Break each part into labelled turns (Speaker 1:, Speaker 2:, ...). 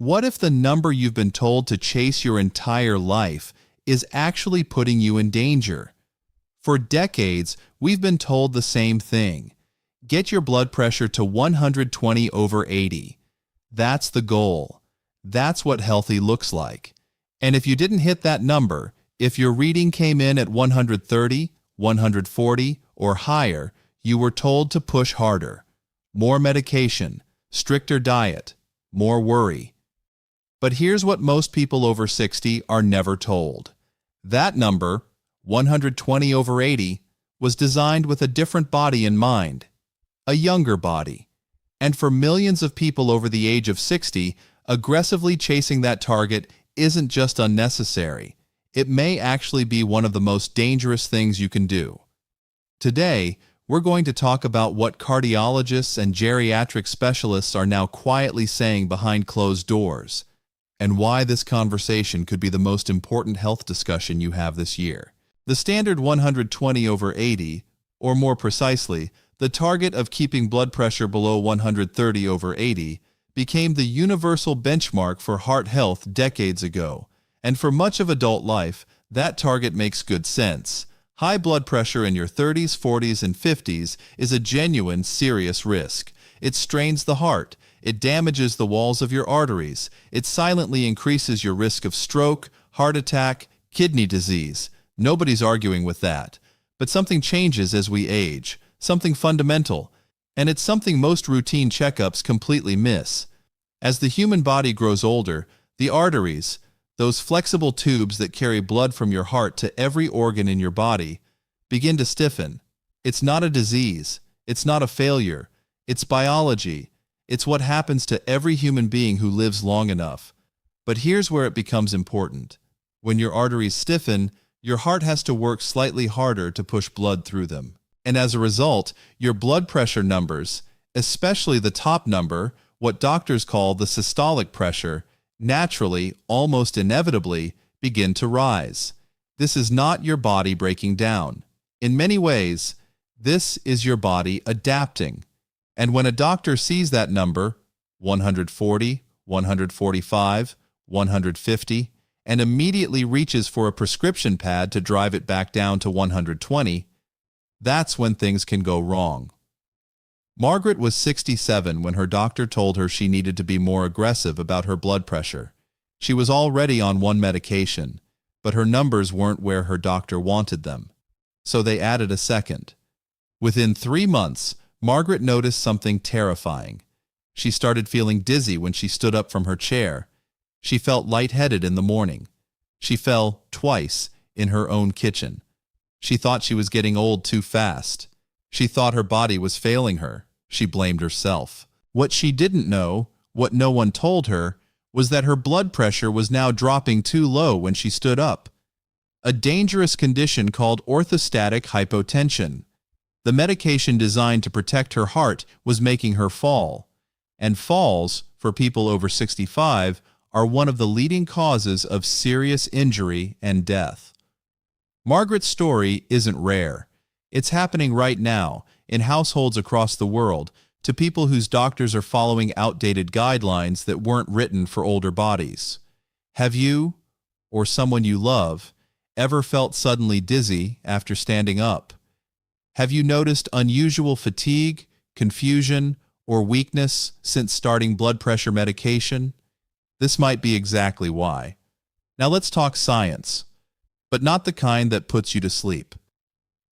Speaker 1: What if the number you've been told to chase your entire life is actually putting you in danger? For decades, we've been told the same thing. Get your blood pressure to 120/80. That's the goal. That's what healthy looks like. And if you didn't hit that number, if your reading came in at 130, 140, or higher, you were told to push harder. More medication, stricter diet, more worry. But here's what most people over 60 are never told. That number, 120/80, was designed with a different body in mind, a younger body. And for millions of people over the age of 60, aggressively chasing that target isn't just unnecessary. It may actually be one of the most dangerous things you can do. Today, we're going to talk about what cardiologists and geriatric specialists are now quietly saying behind closed doors, and why this conversation could be the most important health discussion you have this year. The standard 120/80, or more precisely, the target of keeping blood pressure below 130/80, became the universal benchmark for heart health decades ago. And for much of adult life, that target makes good sense. High blood pressure in your 30s, 40s, and 50s is a genuine, serious risk. It strains the heart. It damages the walls of your arteries. It silently increases your risk of stroke, heart attack, kidney disease. Nobody's arguing with that. But something changes as we age, something fundamental, and it's something most routine checkups completely miss. As the human body grows older, the arteries, those flexible tubes that carry blood from your heart to every organ in your body, begin to stiffen. It's not a disease. It's not a failure. It's biology. It's what happens to every human being who lives long enough. But here's where it becomes important. When your arteries stiffen, your heart has to work slightly harder to push blood through them. And as a result, your blood pressure numbers, especially the top number, what doctors call the systolic pressure, naturally, almost inevitably, begin to rise. This is not your body breaking down. In many ways, this is your body adapting. And when a doctor sees that number, 140, 145, 150, and immediately reaches for a prescription pad to drive it back down to 120, that's when things can go wrong. Margaret was 67 when her doctor told her she needed to be more aggressive about her blood pressure. She was already on one medication, but her numbers weren't where her doctor wanted them. So they added a second. Within 3 months, Margaret noticed something terrifying. She started feeling dizzy when she stood up from her chair. She felt lightheaded in the morning. She fell twice in her own kitchen. She thought she was getting old too fast. She thought her body was failing her. She blamed herself. What she didn't know, what no one told her, was that her blood pressure was now dropping too low when she stood up. A dangerous condition called orthostatic hypotension. The medication designed to protect her heart was making her fall. And falls, for people over 65, are one of the leading causes of serious injury and death. Margaret's story isn't rare. It's happening right now, in households across the world, to people whose doctors are following outdated guidelines that weren't written for older bodies. Have you, or someone you love, ever felt suddenly dizzy after standing up? Have you noticed unusual fatigue, confusion, or weakness since starting blood pressure medication? This might be exactly why. Now let's talk science, but not the kind that puts you to sleep.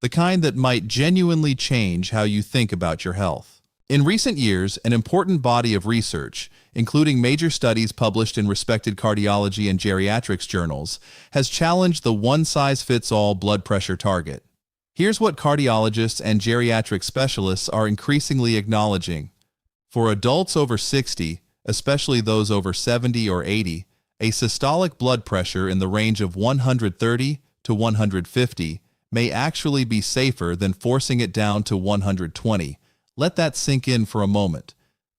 Speaker 1: The kind that might genuinely change how you think about your health. In recent years, an important body of research, including major studies published in respected cardiology and geriatrics journals, has challenged the one-size-fits-all blood pressure target. Here's what cardiologists and geriatric specialists are increasingly acknowledging. For adults over 60, especially those over 70 or 80, a systolic blood pressure in the range of 130 to 150 may actually be safer than forcing it down to 120. Let that sink in for a moment.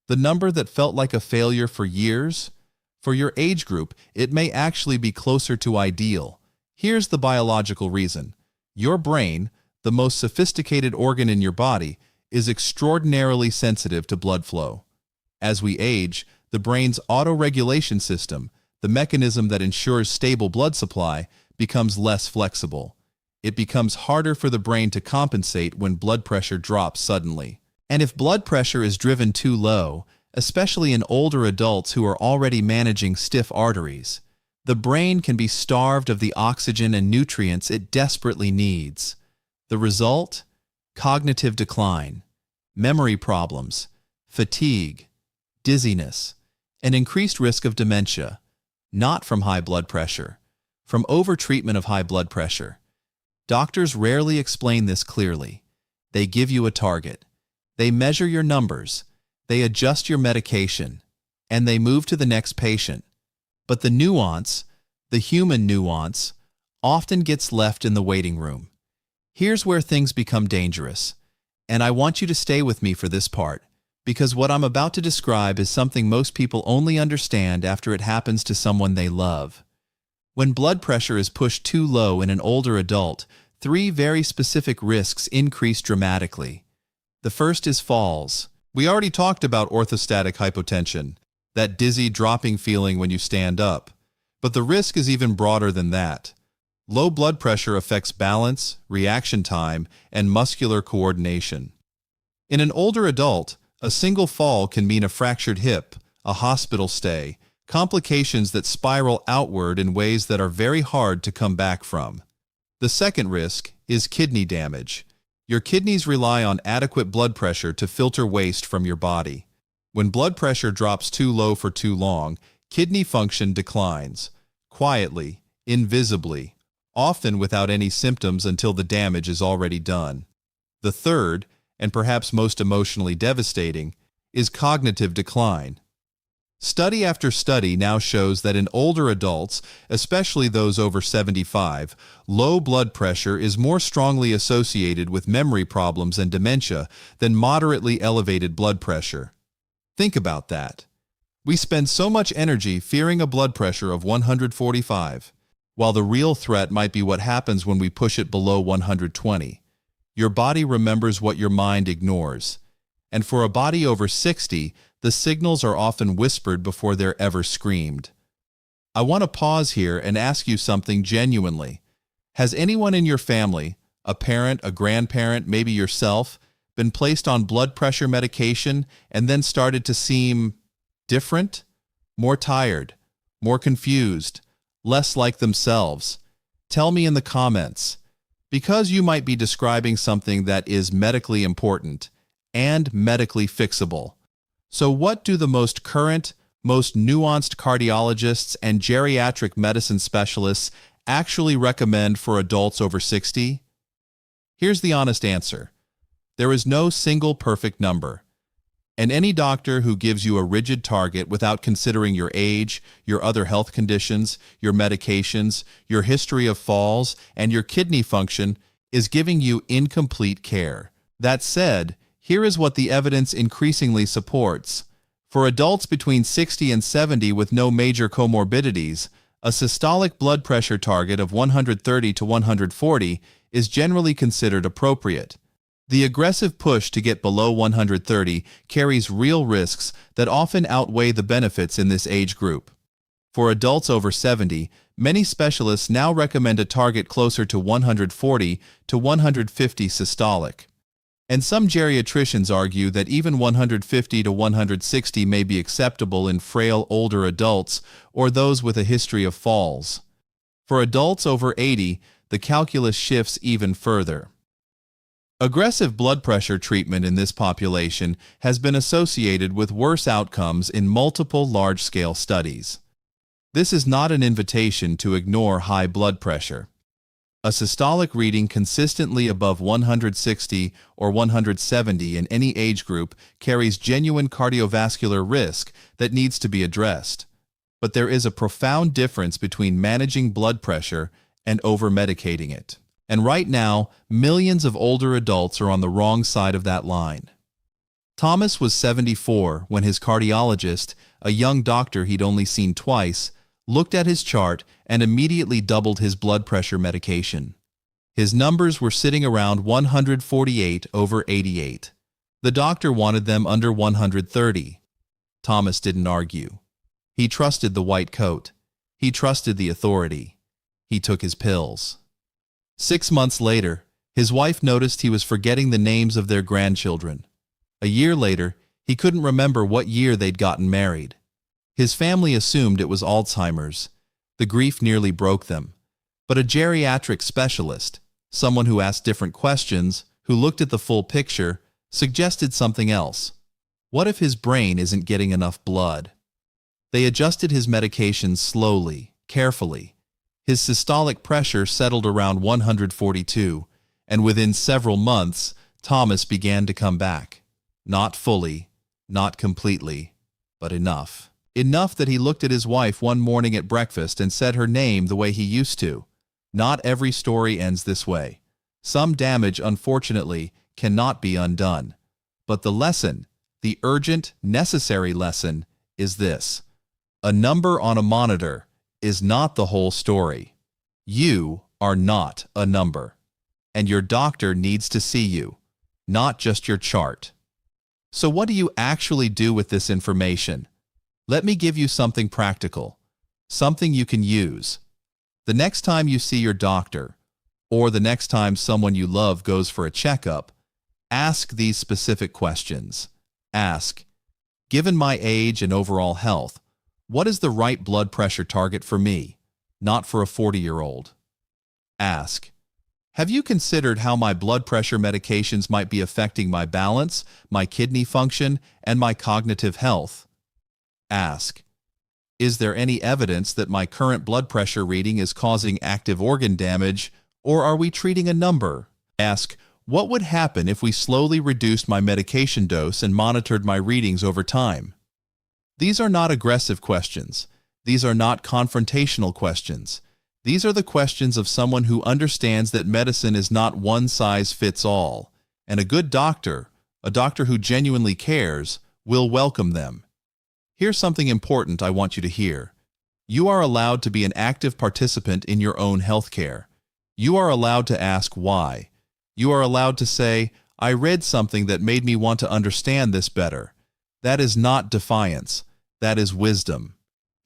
Speaker 1: The number that felt like a failure for years? For your age group, it may actually be closer to ideal. Here's the biological reason. Your brain, the most sophisticated organ in your body, is extraordinarily sensitive to blood flow. As we age, The brain's autoregulation system, the mechanism that ensures stable blood supply, becomes less flexible. It becomes harder for the brain to compensate when blood pressure drops suddenly. And if blood pressure is driven too low, especially in older adults who are already managing stiff arteries, the brain can be starved of the oxygen and nutrients it desperately needs. The result? Cognitive decline, memory problems, fatigue, dizziness, an increased risk of dementia, not from high blood pressure, from overtreatment of high blood pressure. Doctors rarely explain this clearly. They give you a target. They measure your numbers. They adjust your medication, and they move to the next patient. But the nuance, the human nuance, often gets left in the waiting room. Here's where things become dangerous, and I want you to stay with me for this part, because what I'm about to describe is something most people only understand after it happens to someone they love. When blood pressure is pushed too low in an older adult, 3 very specific risks increase dramatically. The first is falls. We already talked about orthostatic hypotension, that dizzy, dropping feeling when you stand up. But the risk is even broader than that. Low blood pressure affects balance, reaction time, and muscular coordination. In an older adult, a single fall can mean a fractured hip, a hospital stay, complications that spiral outward in ways that are very hard to come back from. The second risk is kidney damage. Your kidneys rely on adequate blood pressure to filter waste from your body. When blood pressure drops too low for too long, kidney function declines, quietly, invisibly, often without any symptoms until the damage is already done. The third, and perhaps most emotionally devastating, is cognitive decline. Study after study now shows that in older adults, especially those over 75, low blood pressure is more strongly associated with memory problems and dementia than moderately elevated blood pressure. Think about that. We spend so much energy fearing a blood pressure of 145, while the real threat might be what happens when we push it below 120. Your body remembers what your mind ignores. And for a body over 60, the signals are often whispered before they're ever screamed. I want to pause here and ask you something genuinely. Has anyone in your family, a parent, a grandparent, maybe yourself, been placed on blood pressure medication and then started to seem different? More tired, more confused, less like themselves? Tell me in the comments. Because you might be describing something that is medically important and medically fixable. So what do the most current, most nuanced cardiologists and geriatric medicine specialists actually recommend for adults over 60? Here's the honest answer. There is no single perfect number. And any doctor who gives you a rigid target without considering your age, your other health conditions, your medications, your history of falls, and your kidney function is giving you incomplete care. That said, here is what the evidence increasingly supports. For adults between 60 and 70 with no major comorbidities, a systolic blood pressure target of 130 to 140 is generally considered appropriate. The aggressive push to get below 130 carries real risks that often outweigh the benefits in this age group. For adults over 70, many specialists now recommend a target closer to 140 to 150 systolic. And some geriatricians argue that even 150 to 160 may be acceptable in frail older adults or those with a history of falls. For adults over 80, the calculus shifts even further. Aggressive blood pressure treatment in this population has been associated with worse outcomes in multiple large-scale studies. This is not an invitation to ignore high blood pressure. A systolic reading consistently above 160 or 170 in any age group carries genuine cardiovascular risk that needs to be addressed. But there is a profound difference between managing blood pressure and over-medicating it. And right now, millions of older adults are on the wrong side of that line. Thomas was 74 when his cardiologist, a young doctor he'd only seen twice, looked at his chart and immediately doubled his blood pressure medication. His numbers were sitting around 148 over 88. The doctor wanted them under 130. Thomas didn't argue. He trusted the white coat. He trusted the authority. He took his pills. 6 months later, his wife noticed he was forgetting the names of their grandchildren. A year later, he couldn't remember what year they'd gotten married. His family assumed it was Alzheimer's. The grief nearly broke them. But a geriatric specialist, someone who asked different questions, who looked at the full picture, suggested something else. What if his brain isn't getting enough blood? They adjusted his medications slowly, carefully. His systolic pressure settled around 142, and within several months, Thomas began to come back. Not fully, not completely, but enough. Enough that he looked at his wife one morning at breakfast and said her name the way he used to. Not every story ends this way. Some damage, unfortunately, cannot be undone. But the lesson, the urgent, necessary lesson, is this. A number on a monitor is not the whole story. You are not a number. And your doctor needs to see you, not just your chart. So what do you actually do with this information? Let me give you something practical, something you can use. The next time you see your doctor, or the next time someone you love goes for a checkup, ask these specific questions. Ask, given my age and overall health, what is the right blood pressure target for me, not for a 40-year-old? Ask, have you considered how my blood pressure medications might be affecting my balance, my kidney function, and my cognitive health? Ask, is there any evidence that my current blood pressure reading is causing active organ damage, or are we treating a number? Ask, what would happen if we slowly reduced my medication dose and monitored my readings over time? These are not aggressive questions. These are not confrontational questions. These are the questions of someone who understands that medicine is not one size fits all, and a good doctor, a doctor who genuinely cares, will welcome them. Here's something important I want you to hear. You are allowed to be an active participant in your own healthcare. You are allowed to ask why. You are allowed to say, I read something that made me want to understand this better. That is not defiance. That is wisdom.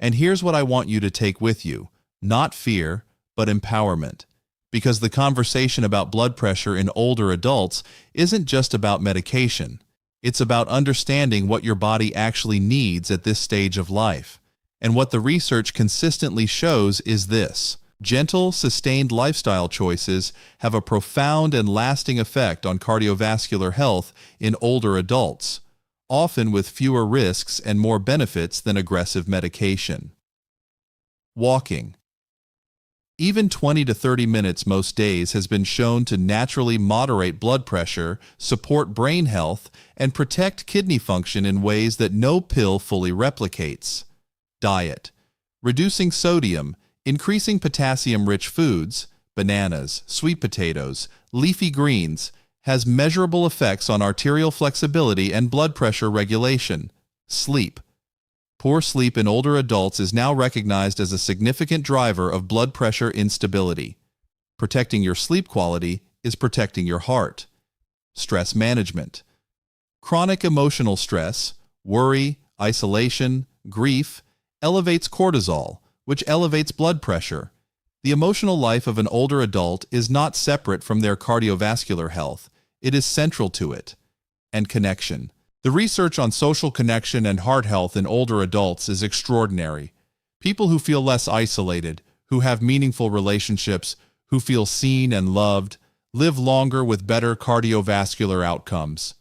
Speaker 1: And here's what I want you to take with you. Not fear, but empowerment. Because the conversation about blood pressure in older adults isn't just about medication. It's about understanding what your body actually needs at this stage of life. And what the research consistently shows is this. Gentle, sustained lifestyle choices have a profound and lasting effect on cardiovascular health in older adults, often with fewer risks and more benefits than aggressive medication. Walking. Even 20 to 30 minutes most days has been shown to naturally moderate blood pressure, support brain health, and protect kidney function in ways that no pill fully replicates. Diet. Reducing sodium, increasing potassium-rich foods, bananas, sweet potatoes, leafy greens, has measurable effects on arterial flexibility and blood pressure regulation. Sleep. Poor sleep in older adults is now recognized as a significant driver of blood pressure instability. Protecting your sleep quality is protecting your heart. Stress management. Chronic emotional stress, worry, isolation, grief, elevates cortisol, which elevates blood pressure. The emotional life of an older adult is not separate from their cardiovascular health. It is central to it. And connection. The research on social connection and heart health in older adults is extraordinary. People who feel less isolated, who have meaningful relationships, who feel seen and loved, live longer with better cardiovascular outcomes.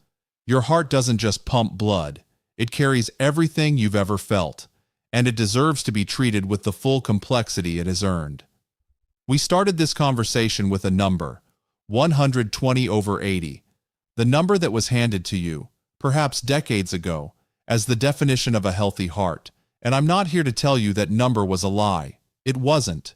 Speaker 1: Your heart doesn't just pump blood. It carries everything you've ever felt, and it deserves to be treated with the full complexity it has earned. We started this conversation with a number, 120/80, the number that was handed to you, perhaps decades ago, as the definition of a healthy heart. And I'm not here to tell you that number was a lie. It wasn't.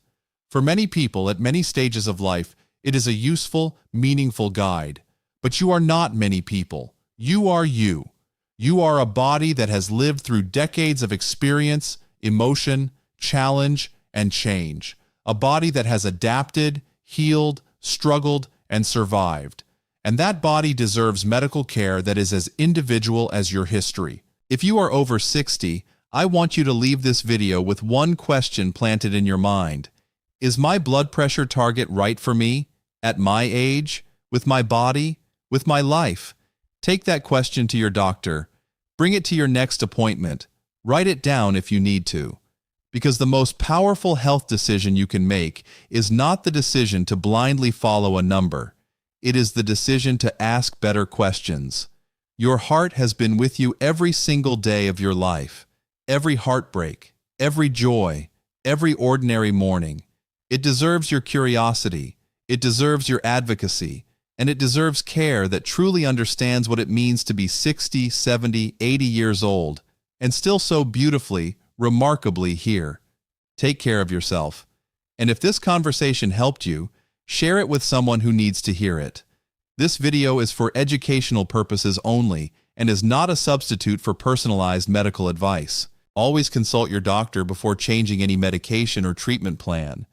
Speaker 1: For many people at many stages of life, it is a useful, meaningful guide. But you are not many people. You are you. You are a body that has lived through decades of experience, emotion, challenge, and change. A body that has adapted, healed, struggled, and survived. And that body deserves medical care that is as individual as your history. If you are over 60, I want you to leave this video with one question planted in your mind. Is my blood pressure target right for me? At my age? With my body? With my life? Take that question to your doctor. Bring it to your next appointment. Write it down if you need to. Because the most powerful health decision you can make is not the decision to blindly follow a number. It is the decision to ask better questions. Your heart has been with you every single day of your life, every heartbreak, every joy, every ordinary morning. It deserves your curiosity, it deserves your advocacy, and it deserves care that truly understands what it means to be 60, 70, 80 years old, and still so beautifully, remarkably here. Take care of yourself. And if this conversation helped you, share it with someone who needs to hear it. This video is for educational purposes only and is not a substitute for personalized medical advice. Always consult your doctor before changing any medication or treatment plan.